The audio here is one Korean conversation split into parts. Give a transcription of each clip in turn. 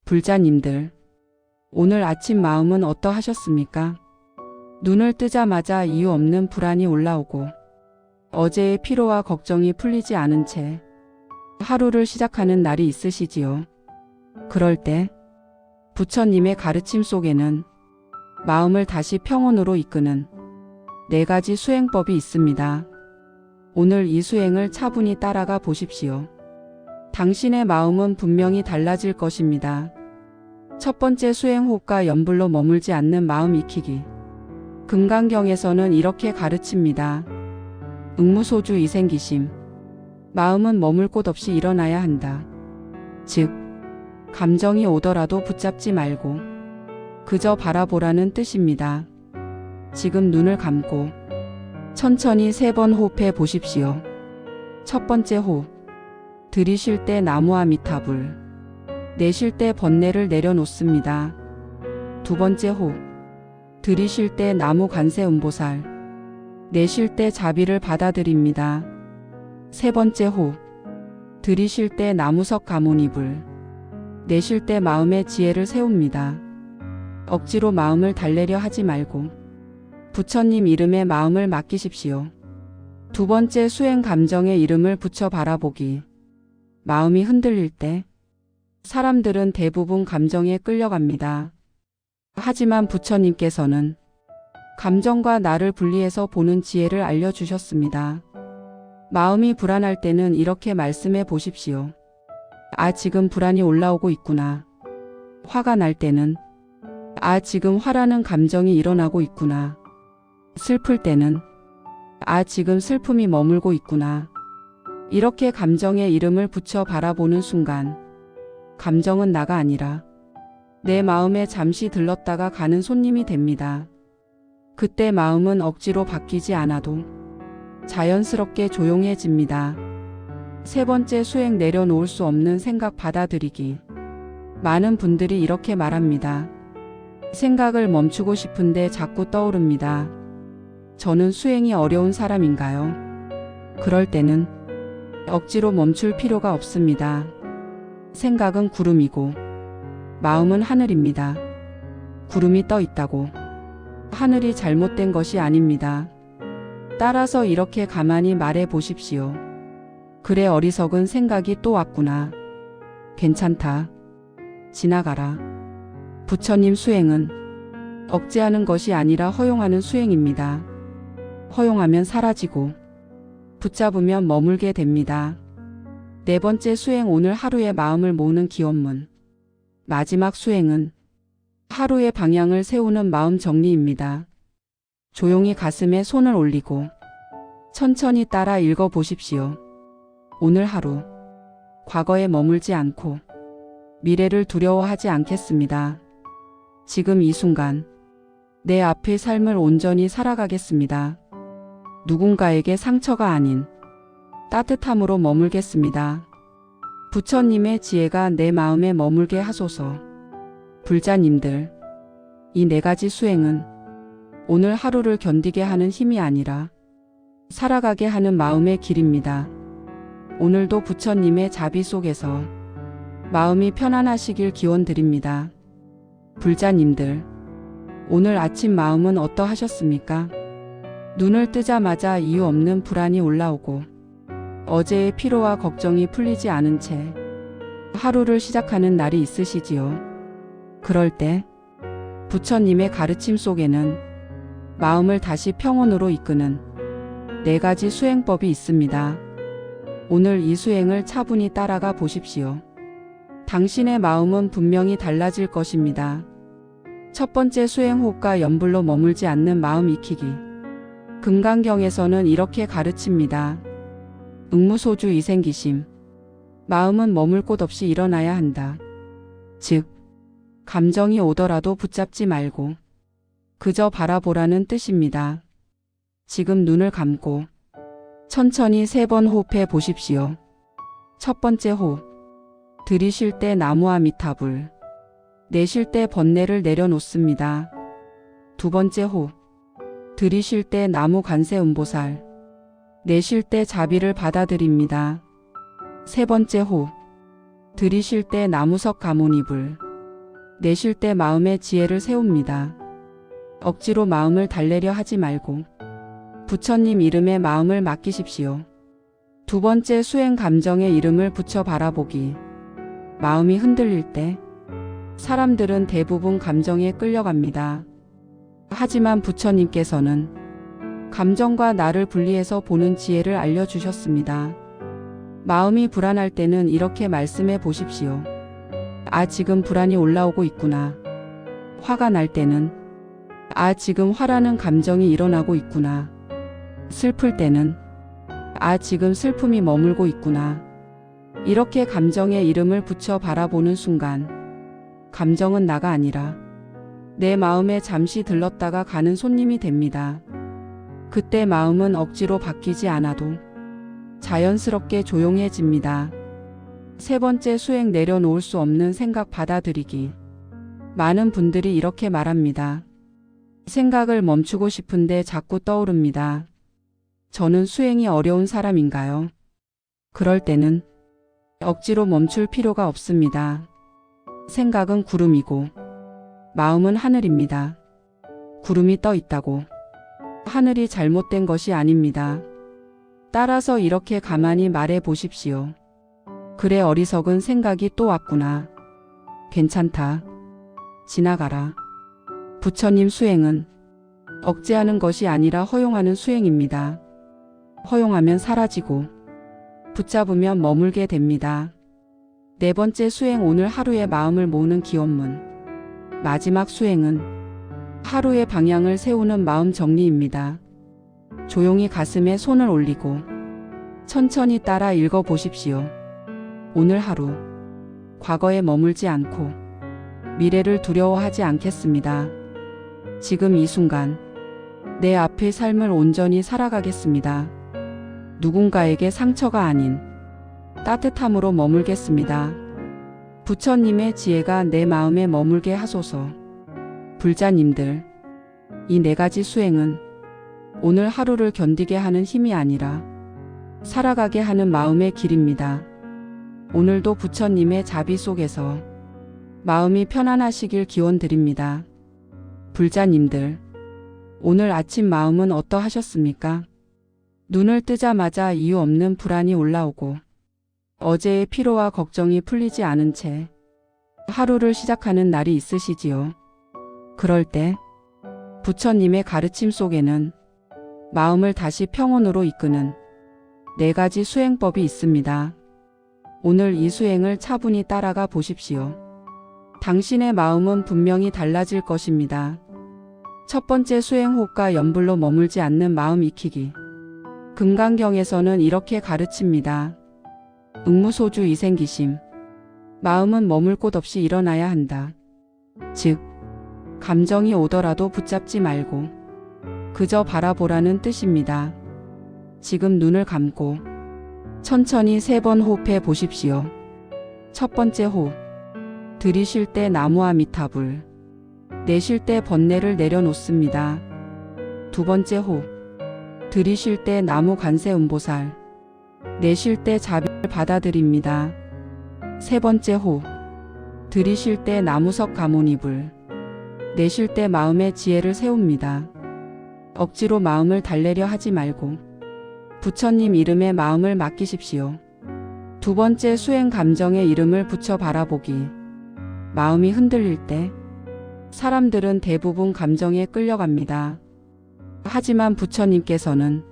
불자님들, 오늘 아침 마음은 어떠하셨습니까? 눈을 뜨자마자 이유 없는 불안이 올라오고 어제의 피로와 걱정이 풀리지 않은 채 하루를 시작하는 날이 있으시지요. 그럴 때 부처님의 가르침 속에는 마음을 다시 평온으로 이끄는 4가지 수행법이 있습니다. 오늘 이 수행을 차분히 따라가 보십시오. 당신의 마음은 분명히 달라질 것입니다. 첫 번째 수행 호흡과 염불로 머물지 않는 마음 익히기. 금강경에서는 이렇게 가르칩니다. 응무소주 이생기심. 마음은 머물 곳 없이 일어나야 한다. 즉, 감정이 오더라도 붙잡지 말고 그저 바라보라는 뜻입니다. 지금 눈을 감고 천천히 3번 호흡해 보십시오. 첫 번째 호흡. 들이쉴 때 나무아미타불, 내쉴 때 번뇌를 내려놓습니다. 두 번째 호흡. 들이쉴 때 나무 관세음보살, 내쉴 때 자비를 받아들입니다. 세 번째 호흡. 들이쉴 때 나무석 가모니불, 내쉴 때 마음의 지혜를 세웁니다. 억지로 마음을 달래려 하지 말고 부처님 이름에 마음을 맡기십시오. 두 번째 수행 감정의 이름을 붙여 바라보기. 마음이 흔들릴 때 사람들은 대부분 감정에 끌려갑니다. 하지만 부처님께서는 감정과 나를 분리해서 보는 지혜를 알려주셨습니다. 마음이 불안할 때는 이렇게 말씀해 보십시오. 아, 지금 불안이 올라오고 있구나. 화가 날 때는 아, 지금 화라는 감정이 일어나고 있구나. 슬플 때는 아, 지금 슬픔이 머물고 있구나. 이렇게 감정의 이름을 붙여 바라보는 순간 감정은 나가 아니라 내 마음에 잠시 들렀다가 가는 손님이 됩니다. 그때 마음은 억지로 바뀌지 않아도 자연스럽게 조용해집니다. 세 번째 수행 내려놓을 수 없는 생각 받아들이기. 많은 분들이 이렇게 말합니다. 생각을 멈추고 싶은데 자꾸 떠오릅니다. 저는 수행이 어려운 사람인가요? 그럴 때는 억지로 멈출 필요가 없습니다. 생각은 구름이고 마음은 하늘입니다. 구름이 떠 있다고 하늘이 잘못된 것이 아닙니다. 따라서 이렇게 가만히 말해 보십시오. 그래, 어리석은 생각이 또 왔구나. 괜찮다. 지나가라. 부처님 수행은 억제하는 것이 아니라 허용하는 수행입니다. 허용하면 사라지고 붙잡으면 머물게 됩니다. 네 번째 수행, 오늘 하루의 마음을 모으는 기원문. 마지막 수행은 하루의 방향을 세우는 마음 정리입니다. 조용히 가슴에 손을 올리고 천천히 따라 읽어 보십시오. 오늘 하루, 과거에 머물지 않고 미래를 두려워하지 않겠습니다. 지금 이 순간, 내 앞의 삶을 온전히 살아가겠습니다. 누군가에게 상처가 아닌 따뜻함으로 머물겠습니다. 부처님의 지혜가 내 마음에 머물게 하소서. 불자님들, 이 4가지 수행은 오늘 하루를 견디게 하는 힘이 아니라 살아가게 하는 마음의 길입니다. 오늘도 부처님의 자비 속에서 마음이 편안하시길 기원드립니다. 불자님들, 오늘 아침 마음은 어떠하셨습니까? 눈을 뜨자마자 이유 없는 불안이 올라오고 어제의 피로와 걱정이 풀리지 않은 채 하루를 시작하는 날이 있으시지요. 그럴 때 부처님의 가르침 속에는 마음을 다시 평온으로 이끄는 4가지 수행법이 있습니다. 오늘 이 수행을 차분히 따라가 보십시오. 당신의 마음은 분명히 달라질 것입니다. 첫 번째 수행 호흡과 염불로 머물지 않는 마음 익히기. 금강경에서는 이렇게 가르칩니다. 응무소주 이생기심. 마음은 머물 곳 없이 일어나야 한다. 즉, 감정이 오더라도 붙잡지 말고 그저 바라보라는 뜻입니다. 지금 눈을 감고 천천히 3번 호흡해 보십시오. 첫 번째 호흡. 들이쉴 때 나무아미타불, 내쉴 때 번뇌를 내려놓습니다. 두 번째 호흡. 들이쉴 때 나무 관세음보살, 내쉴 때 자비를 받아들입니다. 세 번째 호흡. 들이쉴 때 나무석 가모니불, 내쉴 때 마음의 지혜를 세웁니다. 억지로 마음을 달래려 하지 말고 부처님 이름에 마음을 맡기십시오. 두 번째 수행 감정의 이름을 붙여 바라보기. 마음이 흔들릴 때 사람들은 대부분 감정에 끌려갑니다. 하지만 부처님께서는 감정과 나를 분리해서 보는 지혜를 알려주셨습니다. 마음이 불안할 때는 이렇게 말씀해 보십시오. 아, 지금 불안이 올라오고 있구나. 화가 날 때는 아, 지금 화라는 감정이 일어나고 있구나. 슬플 때는 아, 지금 슬픔이 머물고 있구나. 이렇게 감정의 이름을 붙여 바라보는 순간 감정은 나가 아니라 내 마음에 잠시 들렀다가 가는 손님이 됩니다. 그때 마음은 억지로 바뀌지 않아도 자연스럽게 조용해집니다. 세 번째 수행 내려놓을 수 없는 생각 받아들이기. 많은 분들이 이렇게 말합니다. 생각을 멈추고 싶은데 자꾸 떠오릅니다. 저는 수행이 어려운 사람인가요? 그럴 때는 억지로 멈출 필요가 없습니다. 생각은 구름이고 마음은 하늘입니다. 구름이 떠 있다고 하늘이 잘못된 것이 아닙니다. 따라서 이렇게 가만히 말해 보십시오. 그래, 어리석은 생각이 또 왔구나. 괜찮다. 지나가라. 부처님 수행은 억제하는 것이 아니라 허용하는 수행입니다. 허용하면 사라지고 붙잡으면 머물게 됩니다. 네 번째 수행, 오늘 하루의 마음을 모으는 기원문. 마지막 수행은 하루의 방향을 세우는 마음 정리입니다. 조용히 가슴에 손을 올리고 천천히 따라 읽어 보십시오. 오늘 하루, 과거에 머물지 않고 미래를 두려워하지 않겠습니다. 지금 이 순간, 내 앞의 삶을 온전히 살아가겠습니다. 누군가에게 상처가 아닌 따뜻함으로 머물겠습니다. 부처님의 지혜가 내 마음에 머물게 하소서. 불자님들, 이 네 가지 수행은 오늘 하루를 견디게 하는 힘이 아니라 살아가게 하는 마음의 길입니다. 오늘도 부처님의 자비 속에서 마음이 편안하시길 기원드립니다. 불자님들, 오늘 아침 마음은 어떠하셨습니까? 눈을 뜨자마자 이유 없는 불안이 올라오고 어제의 피로와 걱정이 풀리지 않은 채 하루를 시작하는 날이 있으시지요. 그럴 때 부처님의 가르침 속에는 마음을 다시 평온으로 이끄는 네 가지 수행법이 있습니다. 오늘 이 수행을 차분히 따라가 보십시오. 당신의 마음은 분명히 달라질 것입니다. 첫 번째 수행, 호흡과 염불로 머물지 않는 마음 익히기. 금강경에서는 이렇게 가르칩니다. 응무소주 이생기심. 마음은 머물 곳 없이 일어나야 한다. 즉, 감정이 오더라도 붙잡지 말고 그저 바라보라는 뜻입니다. 지금 눈을 감고 천천히 3번 호흡해 보십시오. 첫 번째 호흡. 들이쉴 때 나무와 미타불, 내쉴 때 번뇌를 내려놓습니다. 두 번째 호흡. 들이쉴 때 나무 관세음보살, 내쉴 때 자비를 받아들입니다. 세 번째 호흡. 들이쉴 때 나무석 가모니불, 내쉴 때 마음의 지혜를 세웁니다. 억지로 마음을 달래려 하지 말고 부처님 이름에 마음을 맡기십시오. 두 번째 수행, 감정의 이름을 붙여 바라보기. 마음이 흔들릴 때 사람들은 대부분 감정에 끌려갑니다. 하지만 부처님께서는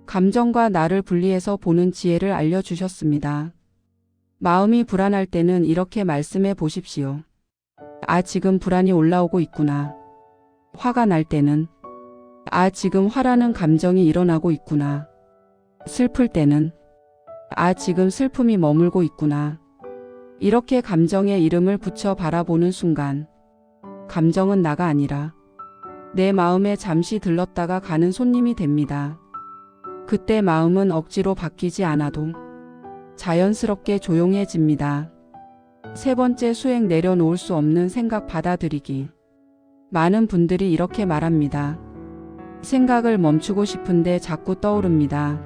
감정과 나를 분리해서 보는 지혜를 알려주셨습니다. 마음이 불안할 때는 이렇게 말씀해 보십시오. 아, 지금 불안이 올라오고 있구나. 화가 날 때는 아, 지금 화라는 감정이 일어나고 있구나. 슬플 때는 아, 지금 슬픔이 머물고 있구나. 이렇게 감정의 이름을 붙여 바라보는 순간 감정은 나가 아니라 내 마음에 잠시 들렀다가 가는 손님이 됩니다. 그때 마음은 억지로 바뀌지 않아도 자연스럽게 조용해집니다. 세 번째 수행, 내려놓을 수 없는 생각 받아들이기. 많은 분들이 이렇게 말합니다. 생각을 멈추고 싶은데 자꾸 떠오릅니다.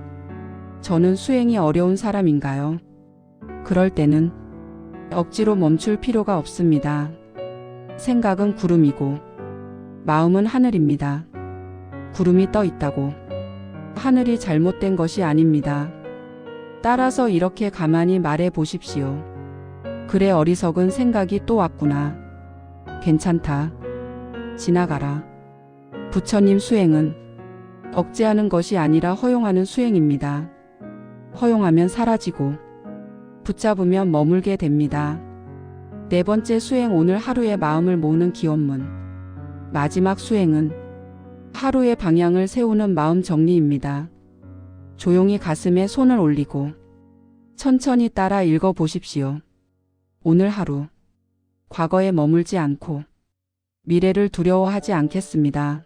저는 수행이 어려운 사람인가요? 그럴 때는 억지로 멈출 필요가 없습니다. 생각은 구름이고 마음은 하늘입니다. 구름이 떠 있다고 하늘이 잘못된 것이 아닙니다. 따라서 이렇게 가만히 말해 보십시오. 그래, 어리석은 생각이 또 왔구나. 괜찮다. 지나가라. 부처님 수행은 억제하는 것이 아니라 허용하는 수행입니다. 허용하면 사라지고 붙잡으면 머물게 됩니다. 네 번째 수행, 오늘 하루의 마음을 모으는 기원문. 마지막 수행은 하루의 방향을 세우는 마음 정리입니다. 조용히 가슴에 손을 올리고 천천히 따라 읽어 보십시오. 오늘 하루, 과거에 머물지 않고 미래를 두려워하지 않겠습니다.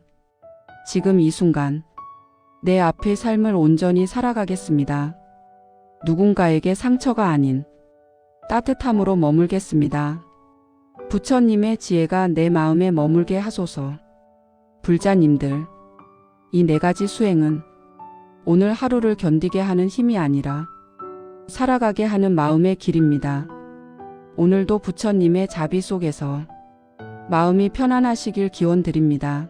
지금 이 순간, 내 앞의 삶을 온전히 살아가겠습니다. 누군가에게 상처가 아닌 따뜻함으로 머물겠습니다. 부처님의 지혜가 내 마음에 머물게 하소서. 불자님들, 이 네 가지 수행은 오늘 하루를 견디게 하는 힘이 아니라 살아가게 하는 마음의 길입니다. 오늘도 부처님의 자비 속에서 마음이 편안하시길 기원드립니다.